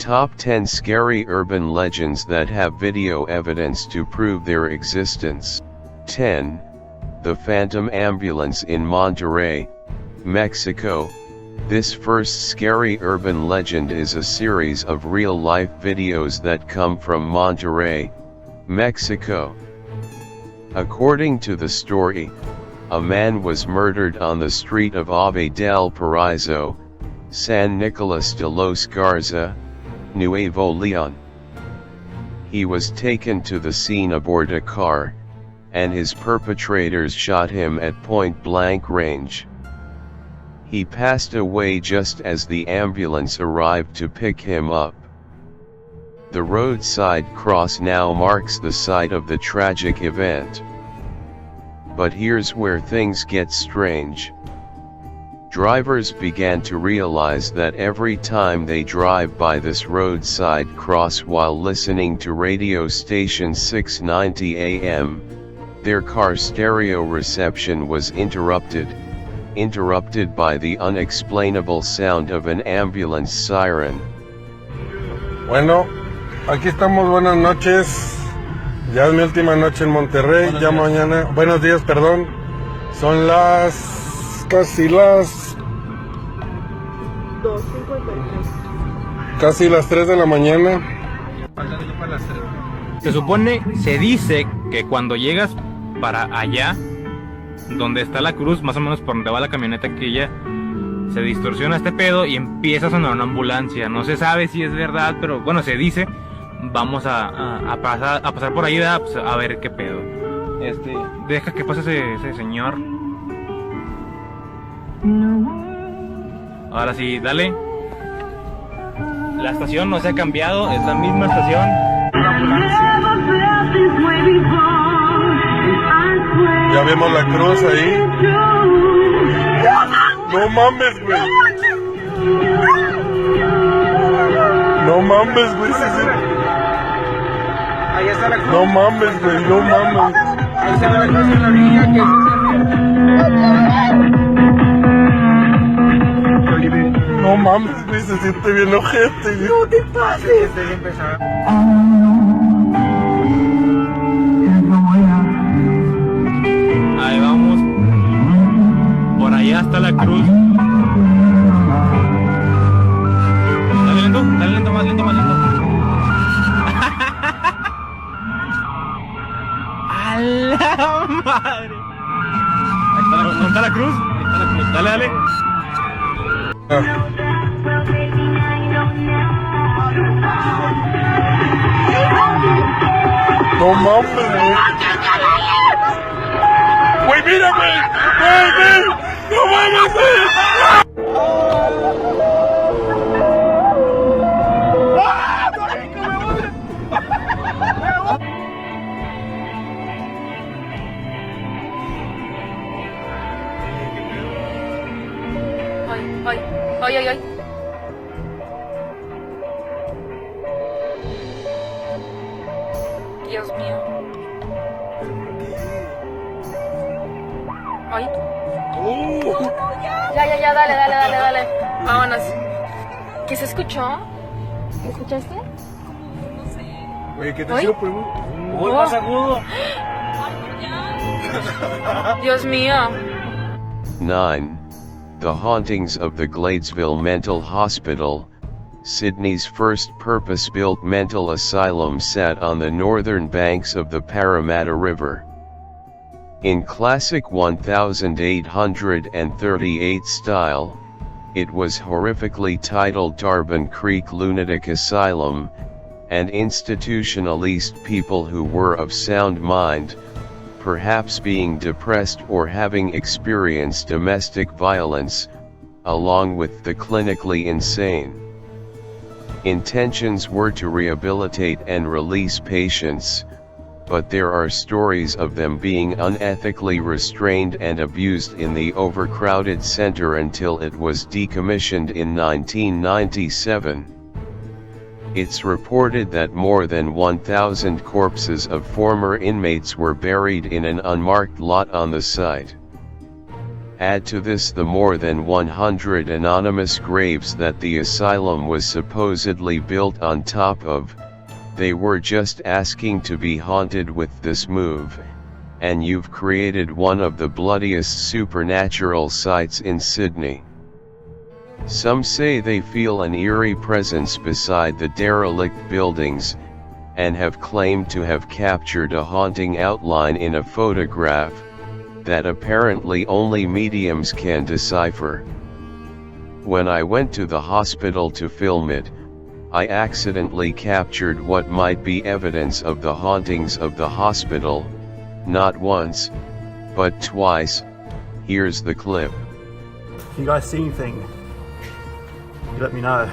Top 10 Scary Urban Legends That Have Video Evidence to Prove Their Existence. 10. The Phantom Ambulance in Monterrey, Mexico. This first scary urban legend is a series of real-life videos that come from Monterrey, Mexico. According to the story, a man was murdered on the street of Ave del Paraíso, San Nicolas de los Garza, Nuevo León. He was taken to the scene aboard a car, and his perpetrators shot him at point-blank range. He passed away just as the ambulance arrived to pick him up. The roadside cross now marks the site of the tragic event. But here's where things get strange. Drivers began to realize that every time they drive by this roadside cross while listening to radio station 690 AM, their car stereo reception was interrupted by the unexplainable sound of an ambulance siren. Bueno, aquí estamos, buenas noches. Ya es mi última noche en Monterrey, ya mañana, buenos días, perdón. Son casi las 2:53. Casi las 3 de la mañana. Se dice que cuando llegas para allá, donde está la cruz, más o menos por donde va la camioneta aquella, se distorsiona este pedo y empieza a sonar una ambulancia. No se sabe si es verdad, pero bueno, se dice. Vamos a pasar por ahí, pues, a ver qué pedo. Deja que pase ese señor. Ahora sí, dale. La estación no se ha cambiado, es la misma estación. Ya vemos la cruz ahí. No mames, güey. No mames, güey. Ahí está la cruz. No mames, güey, no mames. Ahí está la cruz en la orilla, que No mames, güey, se siente bien ojete. no te pases. Se bien pesado. Ahí vamos. Por allá está la cruz. Dale lento, más lento. ¡A la madre! ¿Dónde está la cruz? Dale. No mames, güey. Güey, mírame. Güey. No mames, güey. Ay. Dios mío. Ay. Ya, dale. Vámonos. ¿Qué se escuchó? ¿Escuchaste? Güey, ¿qué te hicieron, pues? Uy, más agudo. Dios mío. 9. The Hauntings of the Gladesville Mental Hospital, Sydney's first purpose-built mental asylum sat on the northern banks of the Parramatta River. In classic 1838 style, it was horrifically titled Tarban Creek Lunatic Asylum, and institutionalized people who were of sound mind, perhaps being depressed or having experienced domestic violence, along with the clinically insane. Intentions were to rehabilitate and release patients, but there are stories of them being unethically restrained and abused in the overcrowded center until it was decommissioned in 1997. It's reported that more than 1,000 corpses of former inmates were buried in an unmarked lot on the site. Add to this the more than 100 anonymous graves that the asylum was supposedly built on top of. They were just asking to be haunted with this move, and you've created one of the bloodiest supernatural sites in Sydney. Some say they feel an eerie presence beside the derelict buildings, and have claimed to have captured a haunting outline in a photograph that apparently only mediums can decipher. When I went to the hospital to film it, I accidentally captured what might be evidence of the hauntings of the hospital, not once, but twice. Here's the clip. If you guys see anything, you let me know.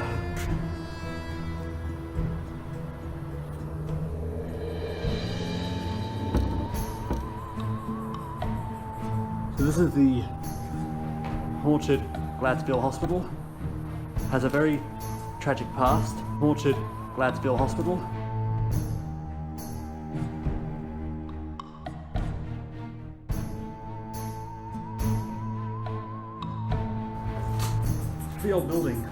So this is the haunted Gladesville Hospital. Has a very tragic past. Haunted Gladesville Hospital. Pretty old building.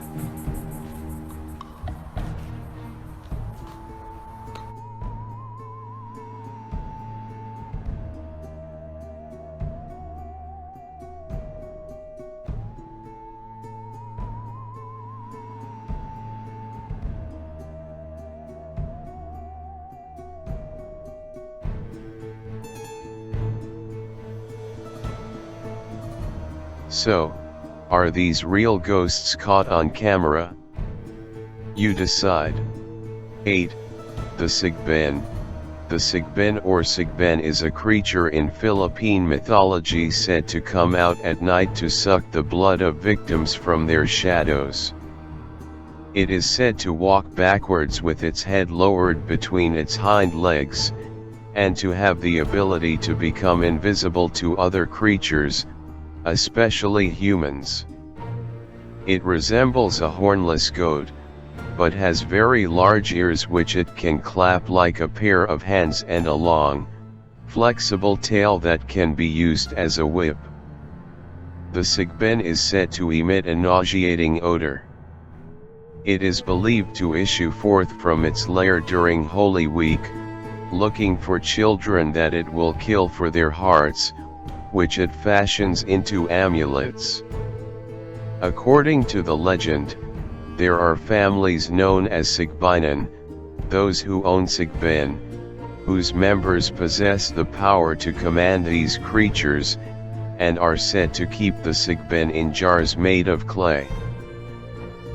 So, are these real ghosts caught on camera? You decide. 8. The Sigben. The Sigben or Sigben is a creature in Philippine mythology said to come out at night to suck the blood of victims from their shadows. It is said to walk backwards with its head lowered between its hind legs, and to have the ability to become invisible to other creatures, especially humans. It resembles a hornless goat, but has very large ears which it can clap like a pair of hands and a long, flexible tail that can be used as a whip. The Sigben is said to emit a nauseating odor. It is believed to issue forth from its lair during Holy Week, looking for children that it will kill for their hearts, which it fashions into amulets. According to the legend, there are families known as Sigbinan, those who own Sigben, whose members possess the power to command these creatures, and are said to keep the Sigben in jars made of clay.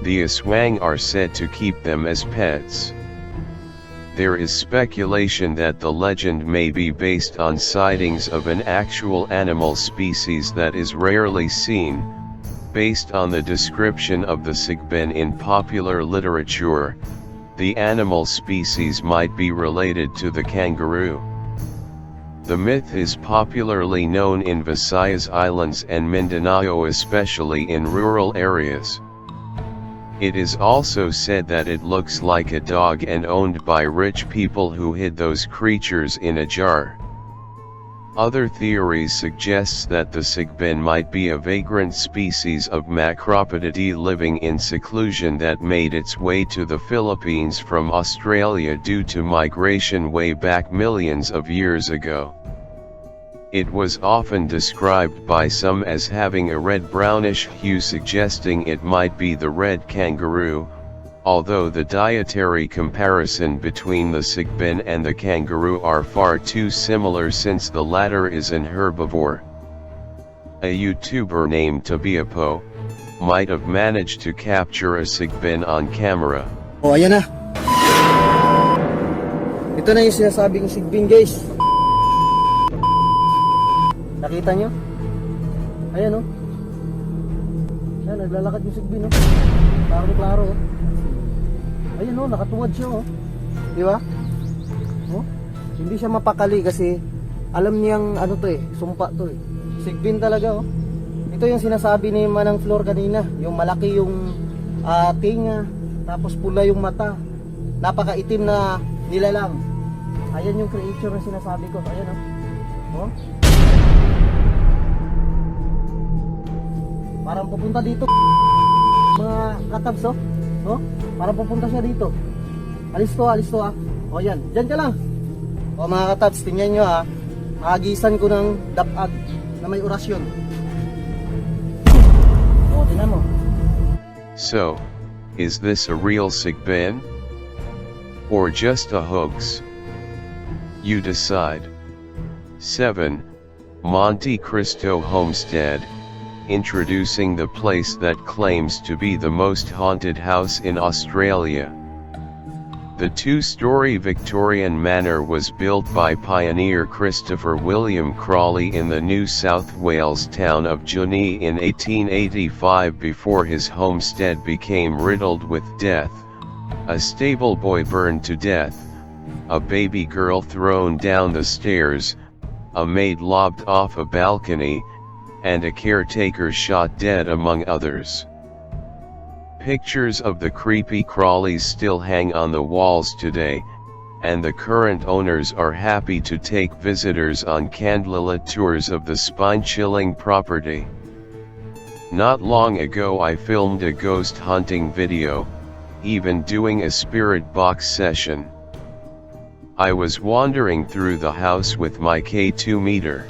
The Aswang are said to keep them as pets. There is speculation that the legend may be based on sightings of an actual animal species that is rarely seen, based on the description of the Sigben in popular literature. The animal species might be related to the kangaroo. The myth is popularly known in Visayas Islands and Mindanao, especially in rural areas. It is also said that it looks like a dog and owned by rich people who hid those creatures in a jar. Other theories suggests that the Sigben might be a vagrant species of Macropodidae living in seclusion that made its way to the Philippines from Australia due to migration way back millions of years ago. It was often described by some as having a red-brownish hue, suggesting it might be the red kangaroo, although the dietary comparison between the Sigben and the kangaroo are far too similar since the latter is an herbivore. A YouTuber named Beto might have managed to capture a Sigben on camera. Oh, ayan na. Ito na yung sinasabing Sigben, guys. Nakita nyo? Ayan, oh. Ayan, naglalakad yung Sigben, oh. Klaro-klaro, oh. Ayan, oh, nakatuwad siya, oh. Di ba? Oh? Hindi siya mapakali kasi alam niyang ano to eh, sumpa to eh. Sigben talaga, oh. Ito yung sinasabi ni Manang Flor kanina, yung malaki yung tinga, tapos pula yung mata. Napakaitim na nilalang. Ayan yung creature na sinasabi ko. Ayan, oh. Oh? Parang pupunta dito. Mga katabs, oh. No? Parang pupunta siya dito. Alis to ah. O yan, dyan ka lang. O mga katabs, tingnan nyo ah. Agisan ko ng dapag na may orasyon. O, tingnan mo. So, is this a real sickbed? Or just a hoax? You decide. 7. Monte Cristo Homestead, introducing the place that claims to be the most haunted house in Australia. The two-story Victorian manor was built by pioneer Christopher William Crawley in the New South Wales town of Junee in 1885 before his homestead became riddled with death. A stable boy burned to death, a baby girl thrown down the stairs, a maid lobbed off a balcony, and a caretaker shot dead among others. Pictures of the creepy Crawleys still hang on the walls today, and the current owners are happy to take visitors on candlelit tours of the spine-chilling property. Not long ago I filmed a ghost hunting video, even doing a spirit box session. I was wandering through the house with my K2 meter.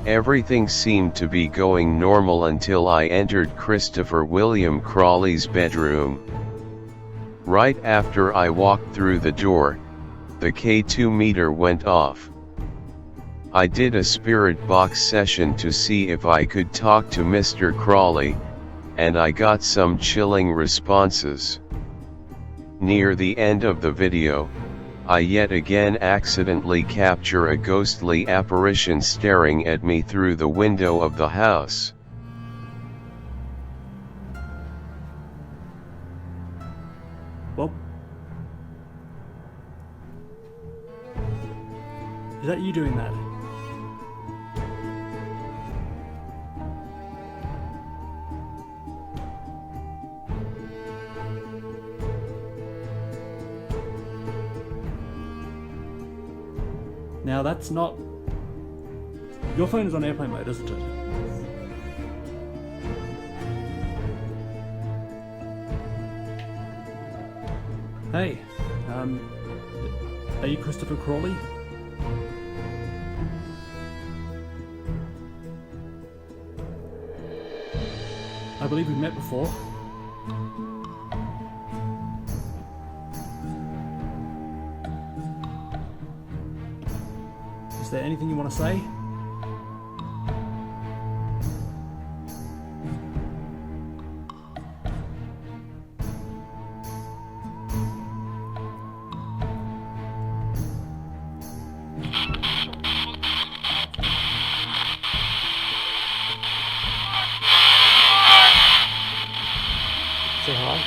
Everything seemed to be going normal until I entered Christopher William Crawley's bedroom. Right after I walked through the door, the K2 meter went off. I did a spirit box session to see if I could talk to Mr. Crawley, and I got some chilling responses. Near the end of the video, I yet again accidentally capture a ghostly apparition staring at me through the window of the house. Bob? Is that you doing that? Now that's not... Your phone is on airplane mode, isn't it? Hey, are you Christopher Crawley? I believe we've met before. Is there anything you want to say? Say hi.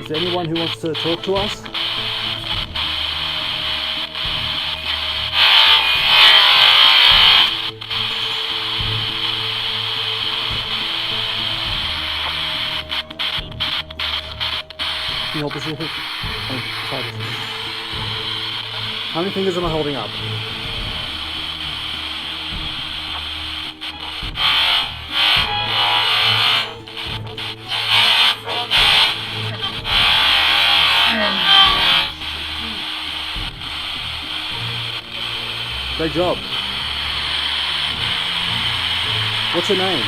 Is there anyone who wants to talk to us? Can you hold this real quick? Try this. How many fingers am I holding up? Great job. What's your name?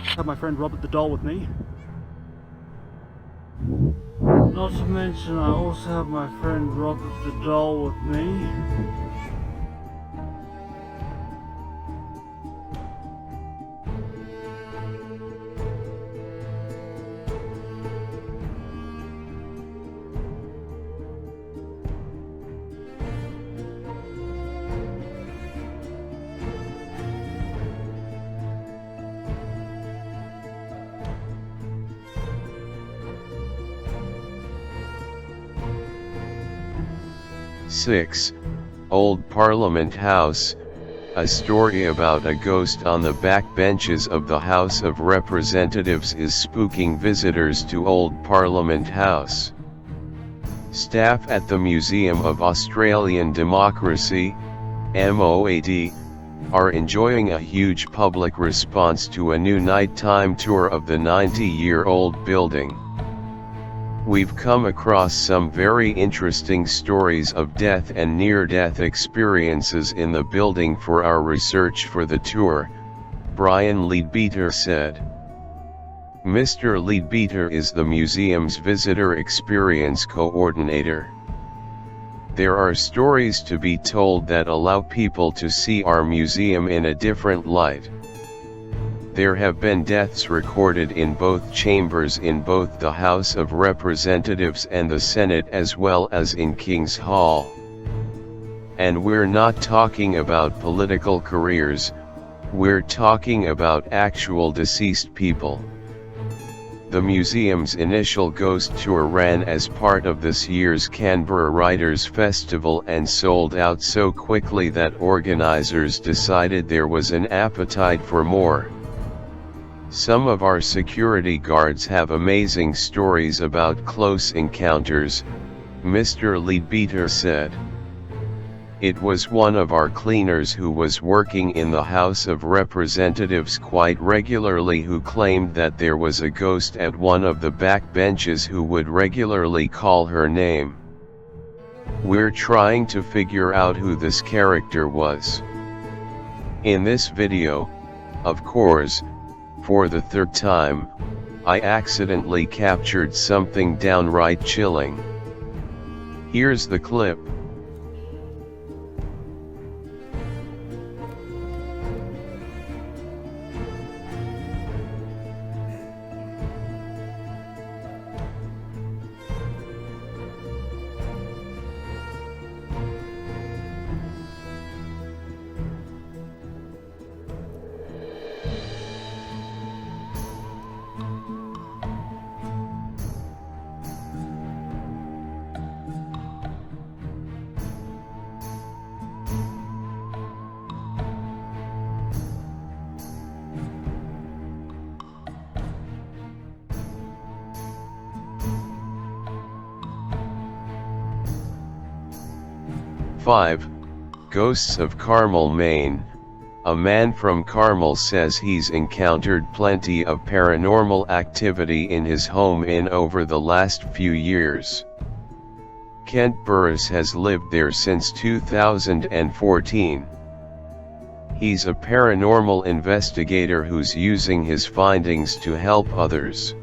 I have my friend Robert the doll with me. Not to mention I also have my friend Robert the doll with me. old Parliament House, a story about a ghost on the back benches of the House of Representatives is spooking visitors to Old Parliament House. Staff at the Museum of Australian Democracy, MOAD, are enjoying a huge public response to a new nighttime tour of the 90-year-old building. We've come across some very interesting stories of death and near-death experiences in the building for our research for the tour, Brian Leadbeater said. Mr. Leadbeater is the museum's visitor experience coordinator. There are stories to be told that allow people to see our museum in a different light. There have been deaths recorded in both chambers in both the House of Representatives and the Senate as well as in King's Hall. And we're not talking about political careers, we're talking about actual deceased people. The museum's initial ghost tour ran as part of this year's Canberra Writers' Festival and sold out so quickly that organizers decided there was an appetite for more. Some of our security guards have amazing stories about close encounters, Mr. Leadbeater said. It was one of our cleaners who was working in the House of Representatives quite regularly who claimed that there was a ghost at one of the back benches who would regularly call her name. We're trying to figure out who this character was. In this video, of course, for the third time, I accidentally captured something downright chilling. Here's the clip. Five, Ghosts of Carmel, Maine. A man from Carmel says he's encountered plenty of paranormal activity in his home over the last few years. Kent Burris has lived there since 2014. He's a paranormal investigator who's using his findings to help others.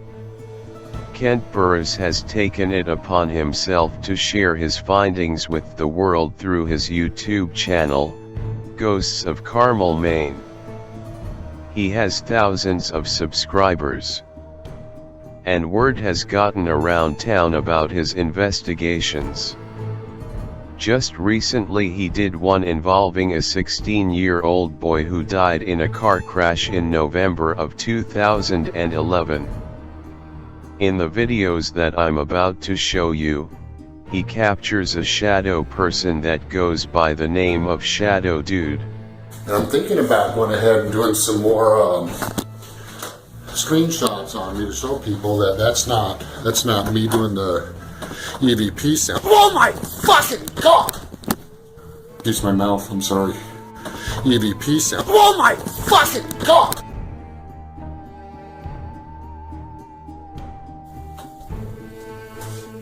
Kent Burris has taken it upon himself to share his findings with the world through his YouTube channel, Ghosts of Carmel, Maine. He has thousands of subscribers. And word has gotten around town about his investigations. Just recently he did one involving a 16-year-old boy who died in a car crash in November of 2011. In the videos that I'm about to show you, he captures a shadow person that goes by the name of Shadow Dude. And I'm thinking about going ahead and doing some more screenshots on me to show people that that's not me doing the EVP sound. Oh my fucking god! Use my mouth, I'm sorry. EVP sound. Oh my fucking god!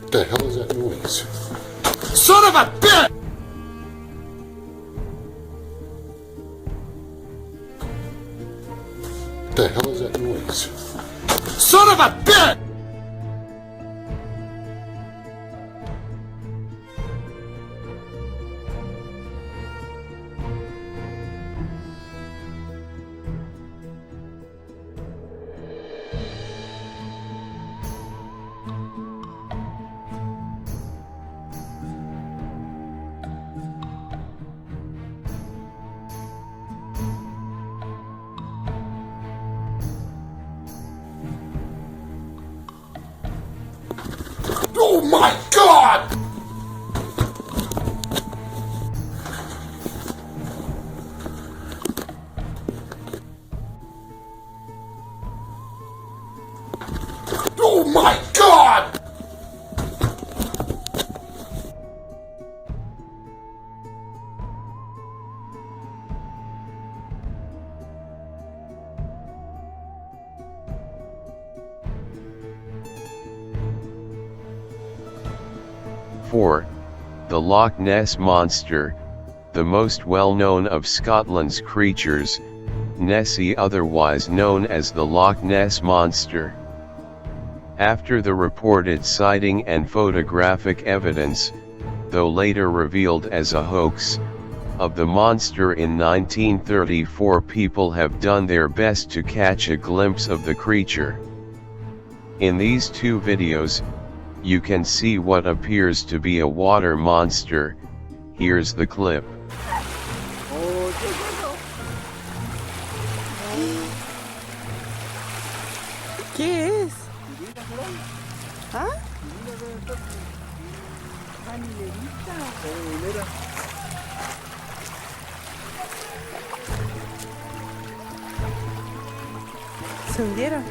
What the hell is that noise? Son of a bitch! What the hell is that noise? Son of a bitch! Oh my god! my God! Four, the Loch Ness Monster, the most well-known of Scotland's creatures, Nessie, otherwise known as the Loch Ness Monster. After the reported sighting and photographic evidence, though later revealed as a hoax, of the monster in 1934, people have done their best to catch a glimpse of the creature. In these two videos, you can see what appears to be a water monster. Here's the clip. ¿Qué es? ¿Ah? Se hundieron.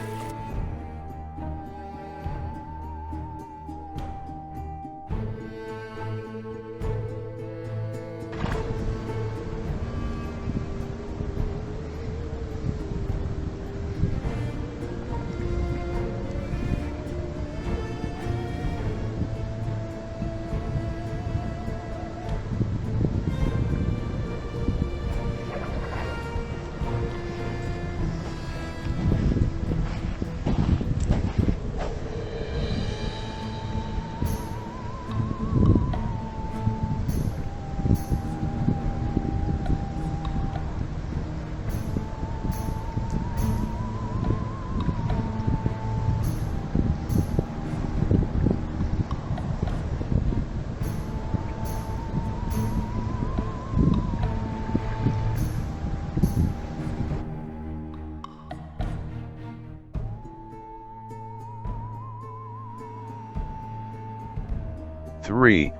Three,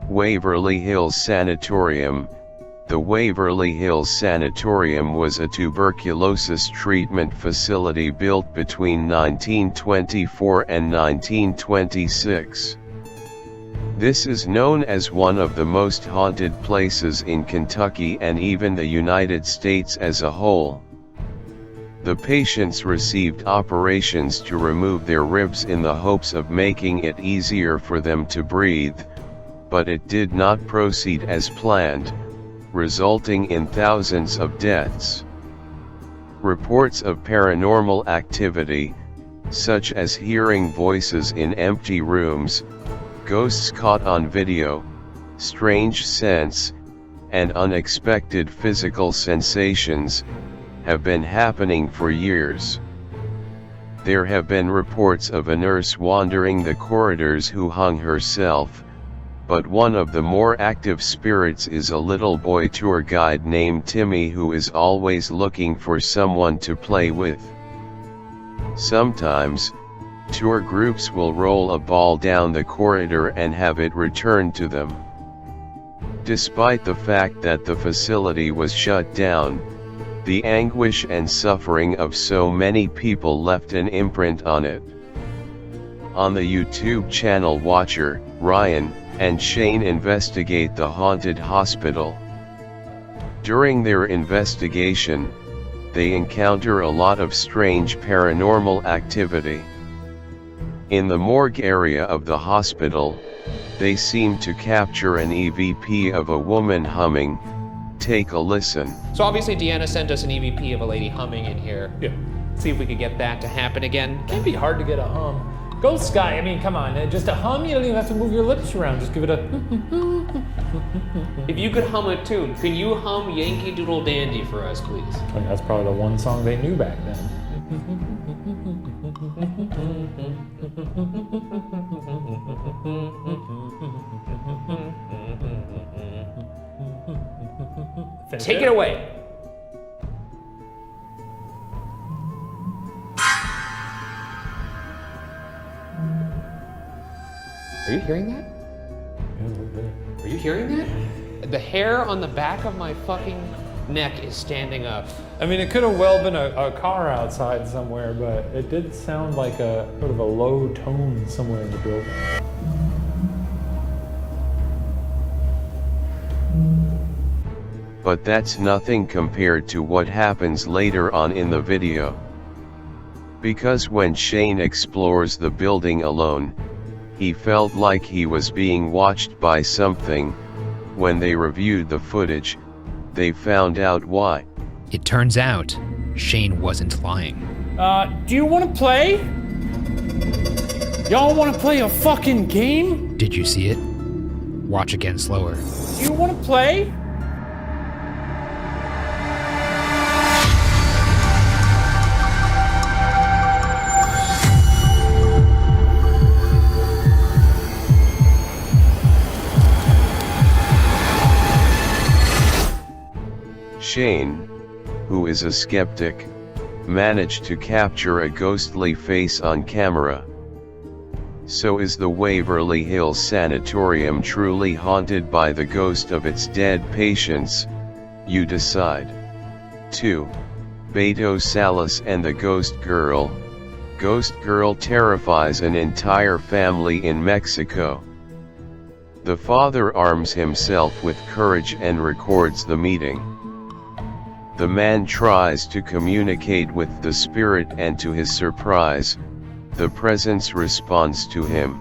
Waverly Hills Sanatorium. The Waverly Hills Sanatorium was a tuberculosis treatment facility built between 1924 and 1926. This is known as one of the most haunted places in Kentucky and even the United States as a whole. The patients received operations to remove their ribs in the hopes of making it easier for them to breathe, but it did not proceed as planned, resulting in thousands of deaths. Reports of paranormal activity, such as hearing voices in empty rooms, ghosts caught on video, strange scents, and unexpected physical sensations, have been happening for years. There have been reports of a nurse wandering the corridors who hung herself, but one of the more active spirits is a little boy tour guide named Timmy who is always looking for someone to play with. Sometimes, tour groups will roll a ball down the corridor and have it returned to them. Despite the fact that the facility was shut down, the anguish and suffering of so many people left an imprint on it. On the YouTube channel Watcher, Ryan and Shane investigate the haunted hospital. During their investigation, they encounter a lot of strange paranormal activity. In the morgue area of the hospital, they seem to capture an EVP of a woman humming. Take a listen. So obviously Deanna sent us an EVP of a lady humming in here. Yeah. See if we could get that to happen again. Can't be hard to get a hum. Ghost guy, I mean, come on, just a hum, you don't even have to move your lips around, just give it a... If you could hum a tune, can you hum Yankee Doodle Dandy for us, please? I mean, that's probably the one song they knew back then. Take it away. Are you hearing that? Yeah, a little bit. Are you hearing that? The hair on the back of my fucking neck is standing up. I mean, it could have well been a car outside somewhere, but it did sound like a sort of a low tone somewhere in the building. But that's nothing compared to what happens later on in the video. Because when Shane explores the building alone, he felt like he was being watched by something. When they reviewed the footage, they found out why. It turns out, Shane wasn't lying. Do you want to play? Y'all want to play a fucking game? Did you see it? Watch again slower. Do you want to play? Shane, who is a skeptic, managed to capture a ghostly face on camera. So is the Waverly Hills Sanatorium truly haunted by the ghost of its dead patients? You decide. 2. Beto, Salas and the Ghost Girl. Ghost Girl terrifies an entire family in Mexico. The father arms himself with courage and records the meeting. The man tries to communicate with the spirit, and to his surprise, the presence responds to him.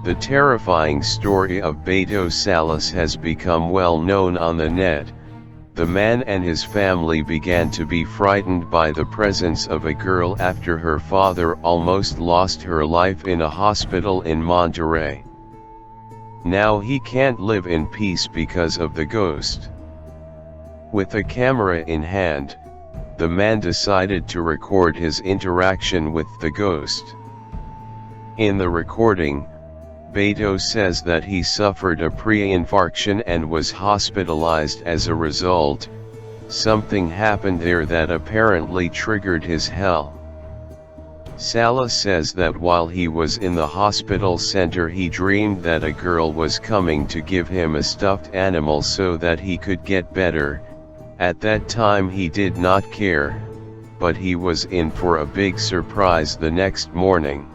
The terrifying story of Beto Salas has become well known on the net. The man and his family began to be frightened by the presence of a girl after her father almost lost her life in a hospital in Monte. Now he can't live in peace because of the ghost. With a camera in hand, the man decided to record his interaction with the ghost. In the recording, Beto says that he suffered a pre-infarction and was hospitalized as a result. Something happened there that apparently triggered his hell. Salas says that while he was in the hospital center, he dreamed that a girl was coming to give him a stuffed animal so that he could get better. At that time he did not care, but he was in for a big surprise the next morning.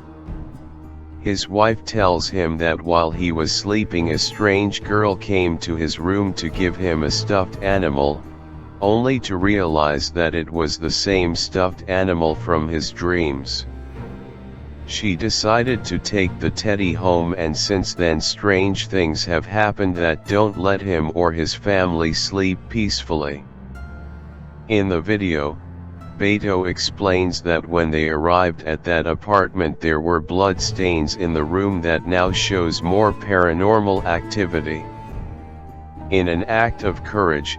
His wife tells him that while he was sleeping, a strange girl came to his room to give him a stuffed animal, only to realize that it was the same stuffed animal from his dreams. She decided to take the teddy home, and since then strange things have happened that don't let him or his family sleep peacefully. In the video, Beto explains that when they arrived at that apartment there were blood stains in the room that now shows more paranormal activity. In an act of courage,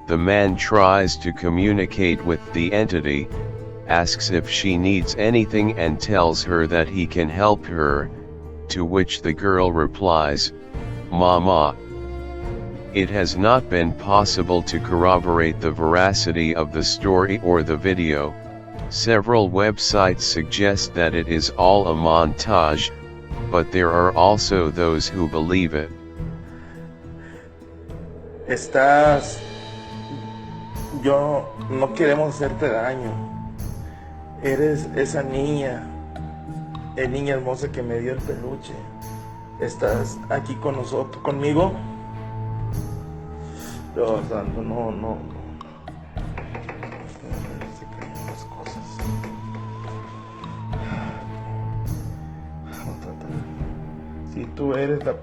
the man tries to communicate with the entity, asks if she needs anything and tells her that he can help her, to which the girl replies, "Mama." It has not been possible to corroborate the veracity of the story or the video. Several websites suggest that it is all a montage, but there are also those who believe it. Yo no queremos hacerte daño. Eres esa niña hermosa que me dio el peluche. Estás aquí con nosotros, conmigo. Dios santo, no. Se caen las cosas. Si tú eres la...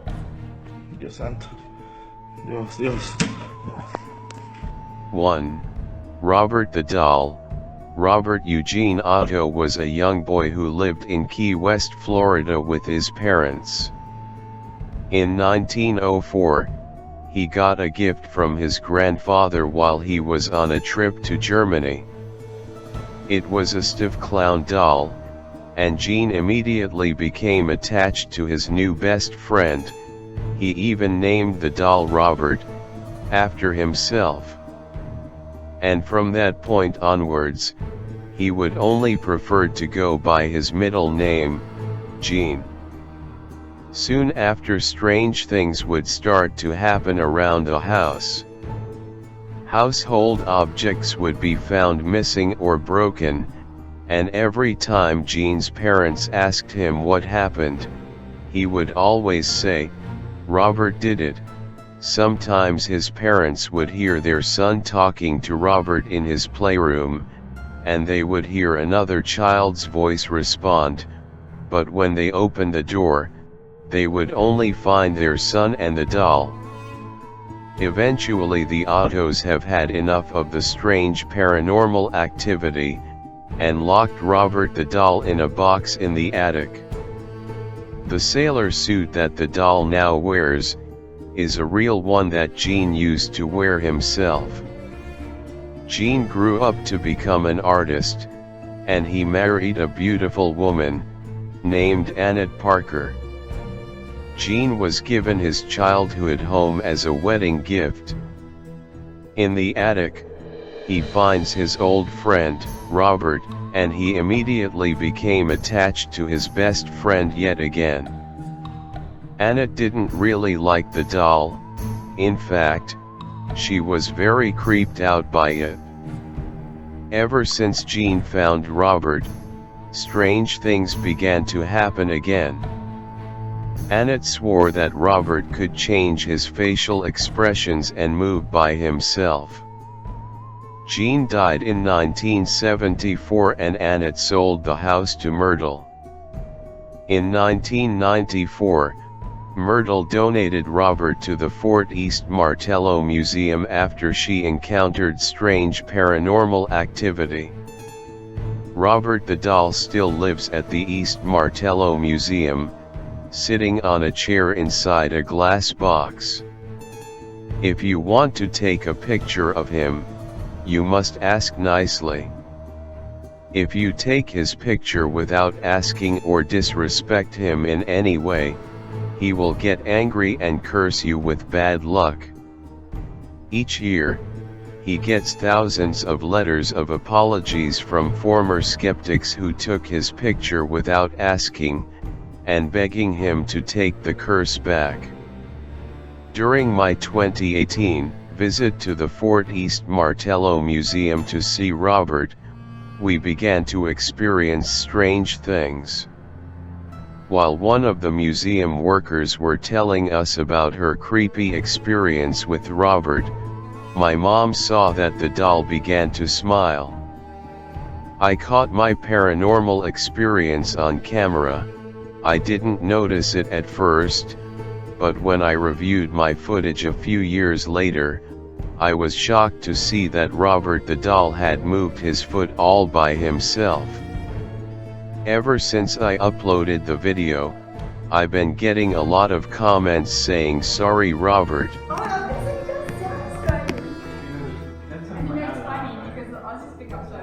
Dios santo. Dios. 1. Robert the Doll. Robert Eugene Otto was a young boy who lived in Key West, Florida with his parents. In 1904, he got a gift from his grandfather while he was on a trip to Germany. It was a stiff clown doll, and Gene immediately became attached to his new best friend. He even named the doll Robert, after himself. And from that point onwards, he would only prefer to go by his middle name, Gene. Soon after, strange things would start to happen around the house. Household objects would be found missing or broken, and every time Jean's parents asked him what happened, he would always say, "Robert did it." Sometimes his parents would hear their son talking to Robert in his playroom, and they would hear another child's voice respond, but when they opened the door, they would only find their son and the doll. Eventually the Ottos have had enough of the strange paranormal activity, and locked Robert the doll in a box in the attic. The sailor suit that the doll now wears is a real one that Gene used to wear himself. Gene grew up to become an artist, and he married a beautiful woman named Annette Parker. Gene was given his childhood home as a wedding gift. In the attic, he finds his old friend, Robert, and he immediately became attached to his best friend yet again. Annette didn't really like the doll. In fact, she was very creeped out by it. Ever since Gene found Robert, strange things began to happen again. Annette swore that Robert could change his facial expressions and move by himself. Gene died in 1974 and Annette sold the house to Myrtle. In 1994, Myrtle donated Robert to the Fort East Martello Museum after she encountered strange paranormal activity. Robert the doll still lives at the East Martello Museum, sitting on a chair inside a glass box. If you want to take a picture of him, you must ask nicely. If you take his picture without asking or disrespect him in any way, he will get angry and curse you with bad luck. Each year, he gets thousands of letters of apologies from former skeptics who took his picture without asking, and begging him to take the curse back. During my 2018 visit to the Fort East Martello Museum to see Robert, we began to experience strange things. While one of the museum workers were telling us about her creepy experience with Robert, my mom saw that the doll began to smile. I caught my paranormal experience on camera. I didn't notice it at first, but when I reviewed my footage a few years later, I was shocked to see that Robert the doll had moved his foot all by himself. Ever since I uploaded the video, I've been getting a lot of comments saying sorry Robert. And it's funny because the Aussies pick up so